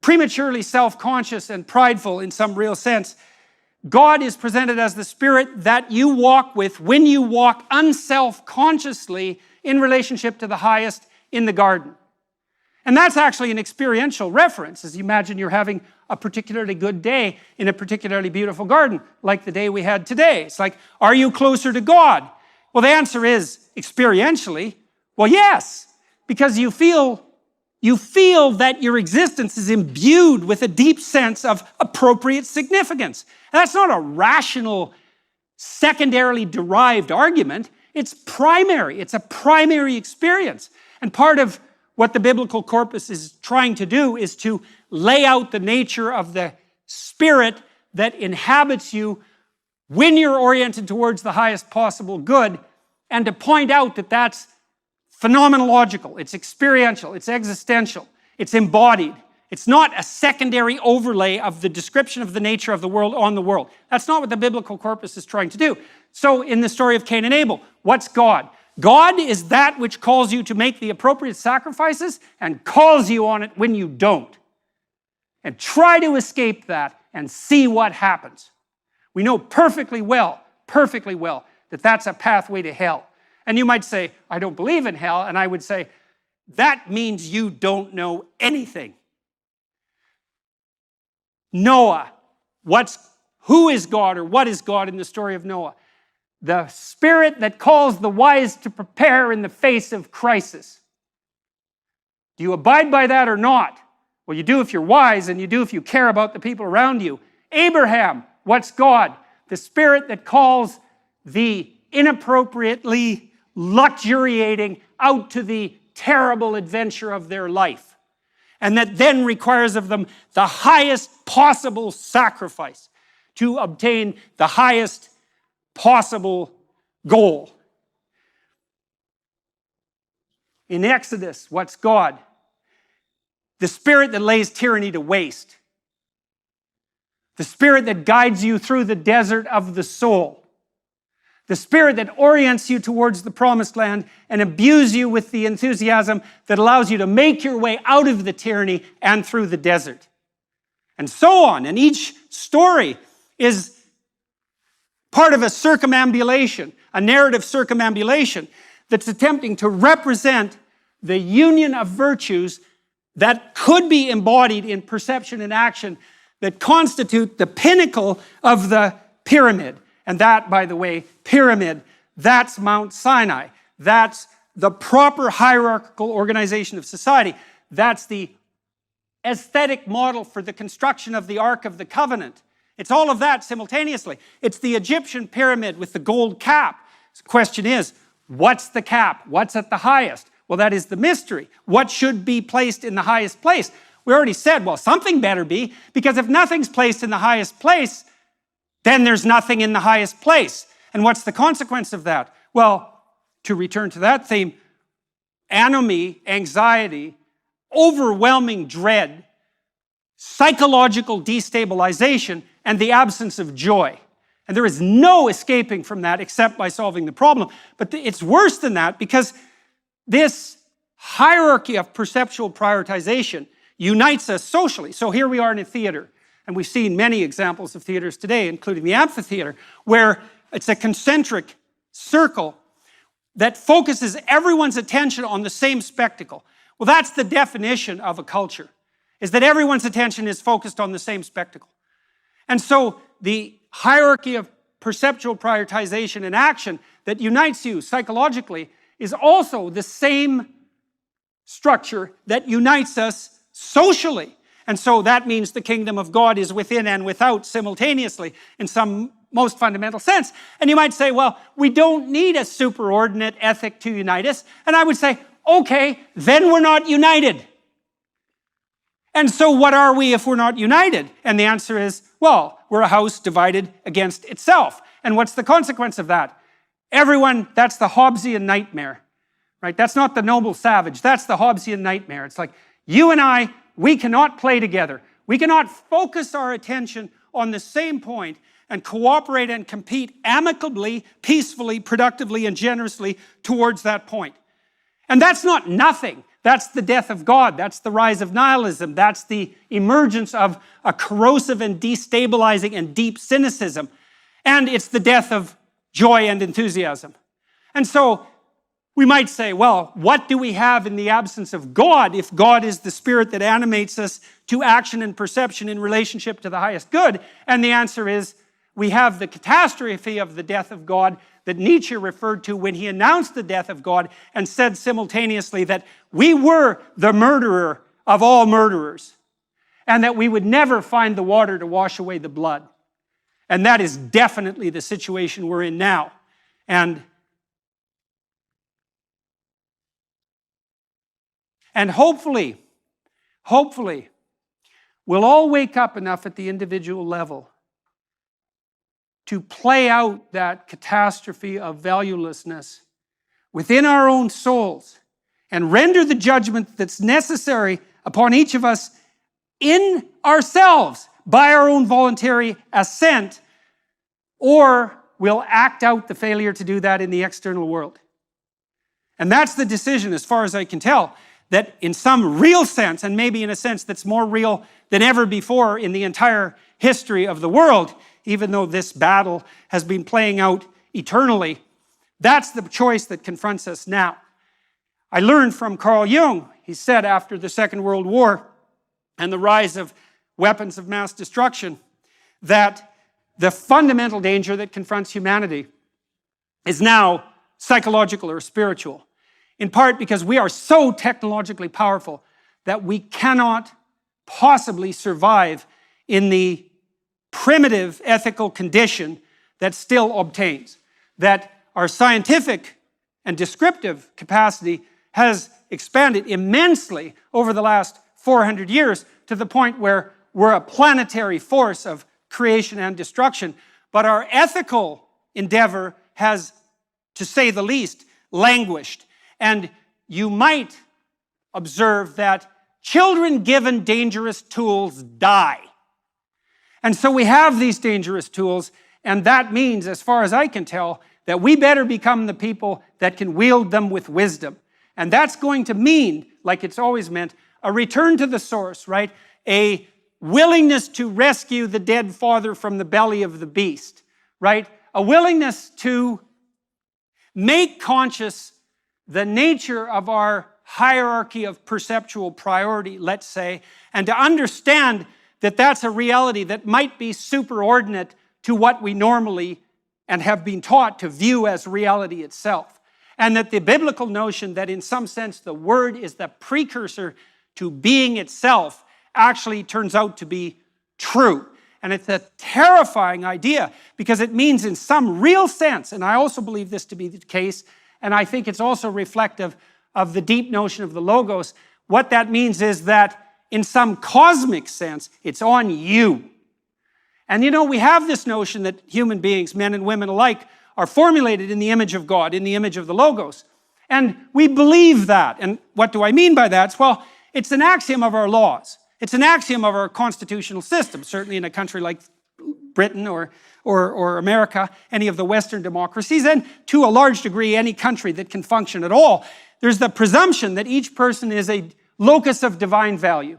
prematurely self-conscious and prideful in some real sense, God is presented as the Spirit that you walk with when you walk unself-consciously in relationship to the highest in the garden. And that's actually an experiential reference, as you imagine you're having a particularly good day in a particularly beautiful garden, like the day we had today. It's like, are you closer to God? Well, the answer is, experientially, well, yes, because you feel that your existence is imbued with a deep sense of appropriate significance. And that's not a rational, secondarily derived argument. It's primary. It's a primary experience. And part of what the biblical corpus is trying to do is to lay out the nature of the Spirit that inhabits you when you're oriented towards the highest possible good, and to point out that that's phenomenological, it's experiential, it's existential, it's embodied. It's not a secondary overlay of the description of the nature of the world on the world. That's not what the biblical corpus is trying to do. So in the story of Cain and Abel, what's God? God is that which calls you to make the appropriate sacrifices and calls you on it when you don't. And try to escape that and see what happens. We know perfectly well, that that's a pathway to hell. And you might say, I don't believe in hell, and I would say, that means you don't know anything. Noah, who is God or what is God in the story of Noah? The Spirit that calls the wise to prepare in the face of crisis. Do you abide by that or not? Well, you do if you're wise, and you do if you care about the people around you. Abraham, what's God? The Spirit that calls the inappropriately luxuriating out to the terrible adventure of their life, and that then requires of them the highest possible sacrifice. to obtain the highest possible goal. In Exodus, what's God? The spirit that lays tyranny to waste. The spirit that guides you through the desert of the soul. The spirit that orients you towards the promised land and imbues you with the enthusiasm that allows you to make your way out of the tyranny and through the desert. And so on. And each story is part of a circumambulation, a narrative circumambulation that's attempting to represent the union of virtues that could be embodied in perception and action that constitute the pinnacle of the pyramid. And that, by the way, pyramid, that's Mount Sinai. That's the proper hierarchical organization of society. That's the aesthetic model for the construction of the Ark of the Covenant. It's all of that simultaneously. It's the Egyptian pyramid with the gold cap. The question is, what's the cap? What's at the highest? Well, that is the mystery. What should be placed in the highest place? We already said, well, something better be, because if nothing's placed in the highest place, then there's nothing in the highest place. And what's the consequence of that? Well, to return to that theme, anomie, anxiety, overwhelming dread, psychological destabilization, and the absence of joy. And there is no escaping from that except by solving the problem. But it's worse than that, because this hierarchy of perceptual prioritization unites us socially. So here we are in a theater, and we've seen many examples of theaters today, including the amphitheater, where it's a concentric circle that focuses everyone's attention on the same spectacle. Well, that's the definition of a culture, is that everyone's attention is focused on the same spectacle. And so the hierarchy of perceptual prioritization and action that unites you psychologically is also the same structure that unites us socially. And so that means the kingdom of God is within and without simultaneously in some most fundamental sense. And you might say, well, we don't need a superordinate ethic to unite us. And I would say, okay, then we're not united. And so what are we if we're not united? And the answer is, well, we're a house divided against itself. And what's the consequence of that? Everyone, that's the Hobbesian nightmare, right? That's not the noble savage. That's the Hobbesian nightmare. It's like, you and I, we cannot play together. We cannot focus our attention on the same point and cooperate and compete amicably, peacefully, productively, and generously towards that point. And that's not nothing. That's the death of God. That's the rise of nihilism. That's the emergence of a corrosive and destabilizing and deep cynicism. And it's the death of joy and enthusiasm. And so we might say, well, what do we have in the absence of God if God is the spirit that animates us to action and perception in relationship to the highest good? And the answer is, we have the catastrophe of the death of God that Nietzsche referred to when he announced the death of God and said simultaneously that we were the murderer of all murderers and that we would never find the water to wash away the blood. And that is definitely the situation we're in now. And hopefully, we'll all wake up enough at the individual level to play out that catastrophe of valuelessness within our own souls and render the judgment that's necessary upon each of us in ourselves by our own voluntary assent, or we'll act out the failure to do that in the external world. And that's the decision, as far as I can tell, that in some real sense, and maybe in a sense that's more real than ever before in the entire history of the world, even though this battle has been playing out eternally, that's the choice that confronts us now. I learned from Carl Jung, he said after the Second World War and the rise of weapons of mass destruction, that the fundamental danger that confronts humanity is now psychological or spiritual, in part because we are so technologically powerful that we cannot possibly survive in the primitive ethical condition that still obtains. That our scientific and descriptive capacity has expanded immensely over the last 400 years to the point where we're a planetary force of creation and destruction. But our ethical endeavor has, to say the least, languished. And you might observe that children given dangerous tools die. And so we have these dangerous tools, and that means, as far as I can tell, that we better become the people that can wield them with wisdom. And that's going to mean, like it's always meant, a return to the source, right? A willingness to rescue the dead father from the belly of the beast, right? A willingness to make conscious the nature of our hierarchy of perceptual priority, let's say, and to understand that that's a reality that might be superordinate to what we normally and have been taught to view as reality itself. And that the biblical notion that in some sense the Word is the precursor to being itself actually turns out to be true. And it's a terrifying idea because it means in some real sense, and I also believe this to be the case, and I think it's also reflective of the deep notion of the Logos, what that means is that in some cosmic sense, it's on you. And you know, we have this notion that human beings, men and women alike, are formulated in the image of God, in the image of the Logos. And we believe that. And what do I mean by that? Well, it's an axiom of our laws. It's an axiom of our constitutional system, certainly in a country like Britain or America, any of the Western democracies, and to a large degree, any country that can function at all. There's the presumption that each person is a locus of divine value.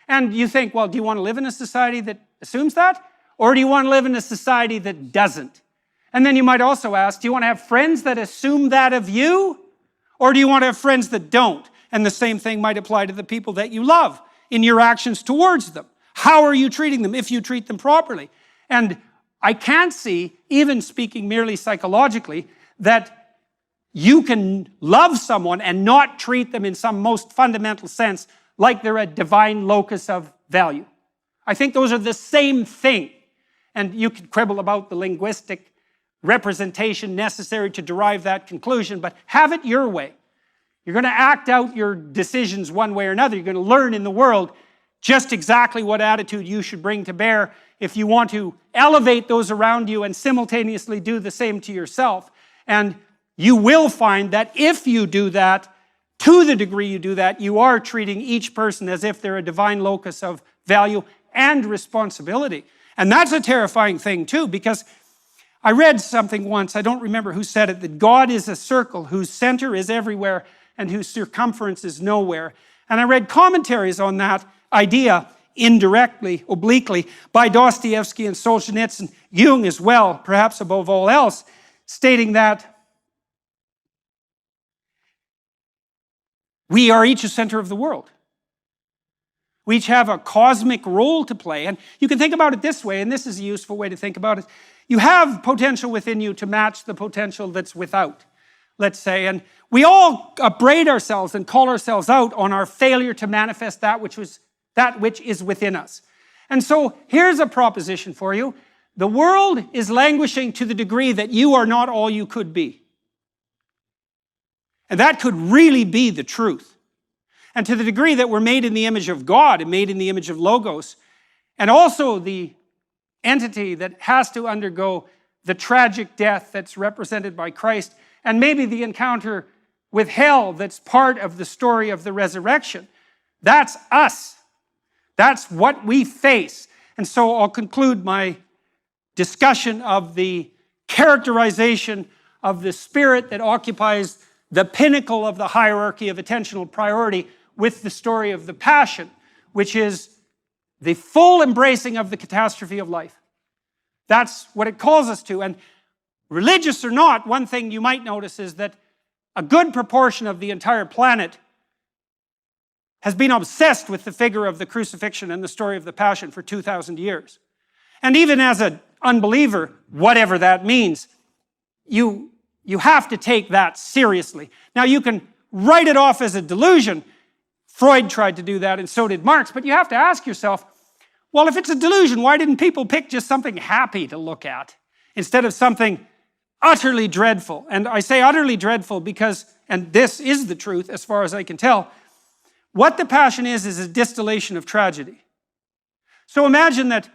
And you think, well, do you want to live in a society that assumes that? Or do you want to live in a society that doesn't? And then you might also ask, do you want to have friends that assume that of you? Or do you want to have friends that don't? And the same thing might apply to the people that you love in your actions towards them. How are you treating them if you treat them properly? And I can't see, even speaking merely psychologically, that you can love someone and not treat them in some most fundamental sense like they're a divine locus of value. I think those are the same thing. And you can quibble about the linguistic representation necessary to derive that conclusion, but have it your way. You're going to act out your decisions one way or another. You're going to learn in the world just exactly what attitude you should bring to bear if you want to elevate those around you and simultaneously do the same to yourself. And you will find that if you do that, to the degree you do that, you are treating each person as if they're a divine locus of value and responsibility. And that's a terrifying thing too, because I read something once, I don't remember who said it, that God is a circle whose center is everywhere and whose circumference is nowhere. And I read commentaries on that idea indirectly, obliquely, by Dostoevsky and Solzhenitsyn, Jung as well, perhaps above all else, stating that we are each a center of the world. We each have a cosmic role to play. And you can think about it this way, and this is a useful way to think about it. You have potential within you to match the potential that's without, let's say. And we all upbraid ourselves and call ourselves out on our failure to manifest that which is within us. And so here's a proposition for you. The world is languishing to the degree that you are not all you could be. And that could really be the truth. And to the degree that we're made in the image of God and made in the image of Logos, and also the entity that has to undergo the tragic death that's represented by Christ, and maybe the encounter with hell that's part of the story of the resurrection. That's us. That's what we face. And so I'll conclude my discussion of the characterization of the spirit that occupies the pinnacle of the hierarchy of attentional priority with the story of the Passion, which is the full embracing of the catastrophe of life. That's what it calls us to. And religious or not, one thing you might notice is that a good proportion of the entire planet has been obsessed with the figure of the crucifixion and the story of the Passion for 2,000 years. And even as an unbeliever, whatever that means, you have to take that seriously. Now, you can write it off as a delusion. Freud tried to do that, and so did Marx. But you have to ask yourself, well, if it's a delusion, why didn't people pick just something happy to look at instead of something utterly dreadful? And I say utterly dreadful because, and this is the truth as far as I can tell, what the Passion is a distillation of tragedy. So imagine that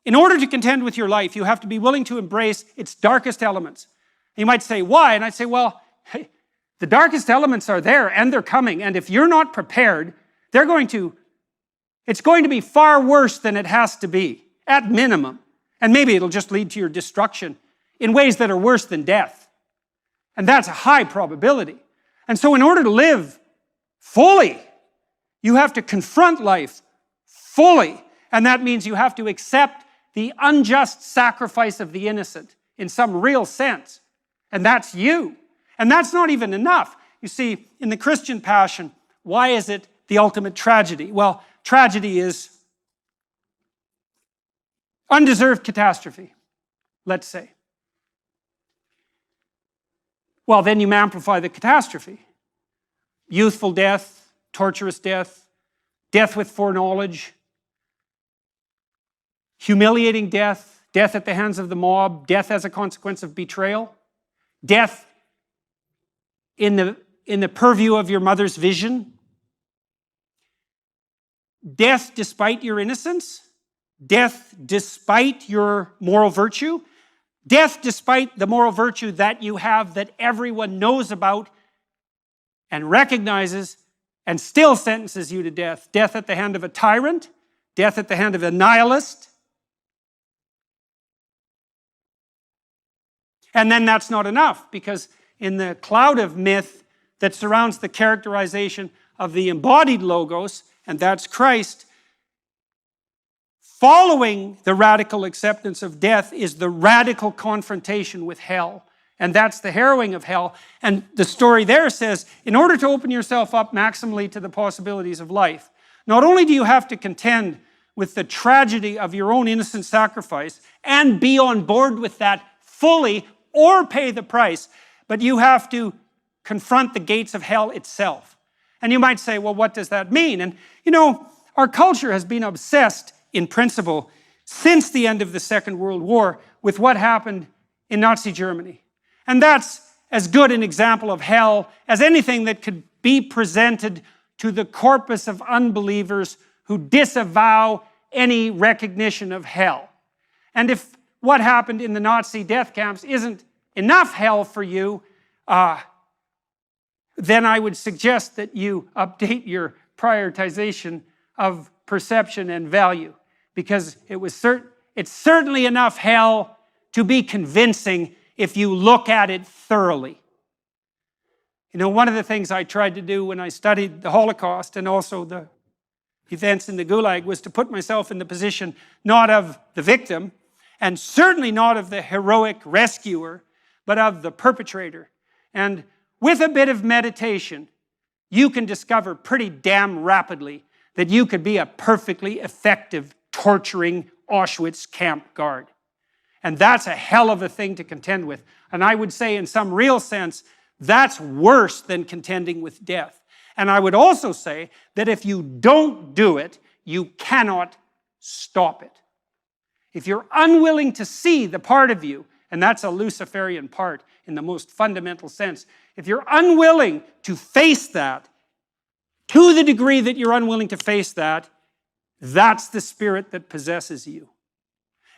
In order to contend with your life, you have to be willing to embrace its darkest elements. You might say, why? And I'd say, well, hey, the darkest elements are there and they're coming. And if you're not prepared, it's going to be far worse than it has to be, at minimum. And maybe it'll just lead to your destruction in ways that are worse than death. And that's a high probability. And so in order to live fully, you have to confront life fully. And that means you have to accept the unjust sacrifice of the innocent in some real sense. And that's you. And that's not even enough. You see, in the Christian passion, why is it the ultimate tragedy? Well, tragedy is undeserved catastrophe, let's say. Well, then you amplify the catastrophe. Youthful death, torturous death, death with foreknowledge, humiliating death, death at the hands of the mob, death as a consequence of betrayal, death in the purview of your mother's vision, death despite your innocence, death despite your moral virtue, death despite the moral virtue that you have that everyone knows about and recognizes and still sentences you to death. Death at the hand of a tyrant, death at the hand of a nihilist. And then that's not enough, because in the cloud of myth that surrounds the characterization of the embodied Logos, and that's Christ, following the radical acceptance of death is the radical confrontation with hell. And that's the harrowing of hell. And the story there says, in order to open yourself up maximally to the possibilities of life, not only do you have to contend with the tragedy of your own innocent sacrifice and be on board with that fully or pay the price, but you have to confront the gates of hell itself. And you might say, well, what does that mean? And you know, our culture has been obsessed in principle since the end of the Second World War with what happened in Nazi Germany. And that's as good an example of hell as anything that could be presented to the corpus of unbelievers who disavow any recognition of hell. And if what happened in the Nazi death camps isn't enough hell for you, then I would suggest that you update your prioritization of perception and value, because it's certainly enough hell to be convincing if you look at it thoroughly. You know, one of the things I tried to do when I studied the Holocaust and also the events in the Gulag was to put myself in the position not of the victim, and certainly not of the heroic rescuer, but of the perpetrator. And with a bit of meditation, you can discover pretty damn rapidly that you could be a perfectly effective, torturing Auschwitz camp guard. And that's a hell of a thing to contend with. And I would say in some real sense, that's worse than contending with death. And I would also say that if you don't do it, you cannot stop it. If you're unwilling to see the part of you, and that's a Luciferian part in the most fundamental sense, if you're unwilling to face that, to the degree that you're unwilling to face that, that's the spirit that possesses you.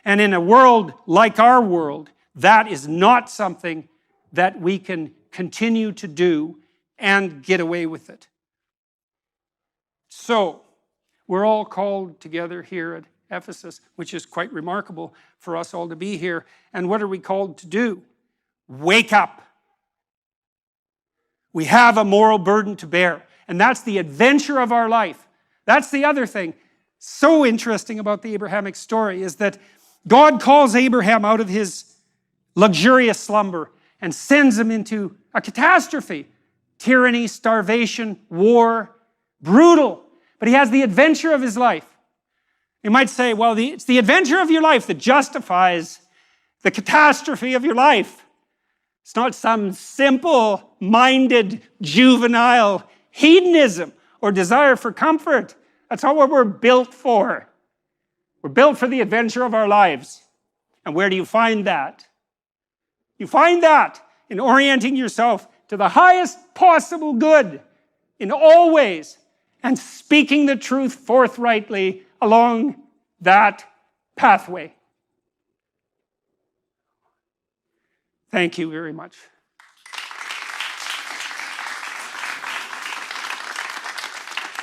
And in a world like our world, that is not something that we can continue to do and get away with it. So, we're all called together here at Ephesus, which is quite remarkable for us all to be here. And what are we called to do? Wake up. We have a moral burden to bear. And that's the adventure of our life. That's the other thing so interesting about the Abrahamic story, is that God calls Abraham out of his luxurious slumber and sends him into a catastrophe. Tyranny, starvation, war, brutal. But he has the adventure of his life. You might say, well, it's the adventure of your life that justifies the catastrophe of your life. It's not some simple-minded, juvenile hedonism or desire for comfort. That's not what we're built for. We're built for the adventure of our lives. And where do you find that? You find that in orienting yourself to the highest possible good in all ways and speaking the truth forthrightly along that pathway. Thank you very much.